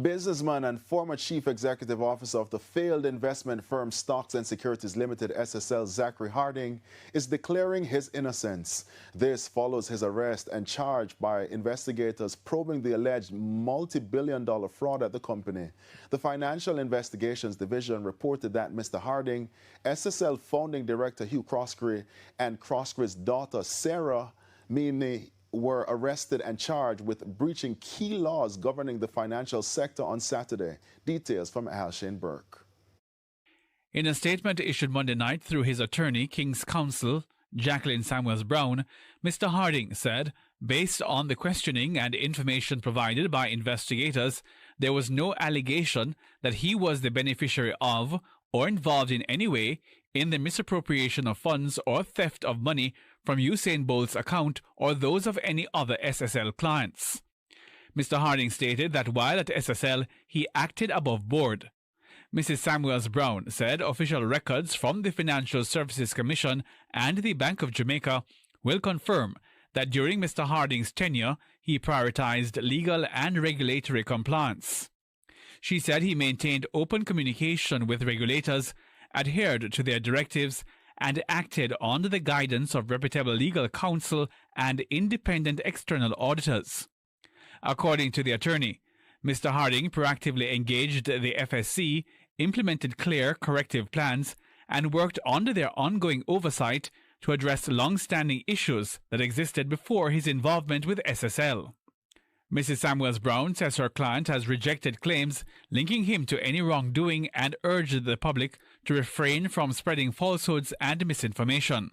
Businessman and former chief executive officer of the failed investment firm Stocks and Securities Limited SSL, Zachary Harding, is declaring his innocence. This follows his arrest and charge by investigators probing the alleged multi-billion-dollar fraud at the company. The Financial Investigations Division reported that Mr. Harding, SSL founding director Hugh Croskery, and Croskery's daughter Sarah Meany were arrested and charged with breaching key laws governing the financial sector on Saturday. Details from Al Shane Burke. In a statement issued Monday night through his attorney, King's Counsel, Jacqueline Samuels Brown, Mr. Harding said, based on the questioning and information provided by investigators, there was no allegation that he was the beneficiary of or involved in any way in the misappropriation of funds or theft of money from Usain Bolt's account or those of any other SSL clients. Mr. Harding stated that while at SSL, he acted above board. Mrs. Samuels Brown said official records from the Financial Services Commission and the Bank of Jamaica will confirm that during Mr. Harding's tenure, he prioritized legal and regulatory compliance. She said he maintained open communication with regulators, adhered to their directives, and acted under the guidance of reputable legal counsel and independent external auditors. According to the attorney, Mr. Harding proactively engaged the FSC, implemented clear corrective plans, and worked under their ongoing oversight to address long-standing issues that existed before his involvement with SSL. Mrs. Samuels Brown says her client has rejected claims linking him to any wrongdoing and urged the public to refrain from spreading falsehoods and misinformation.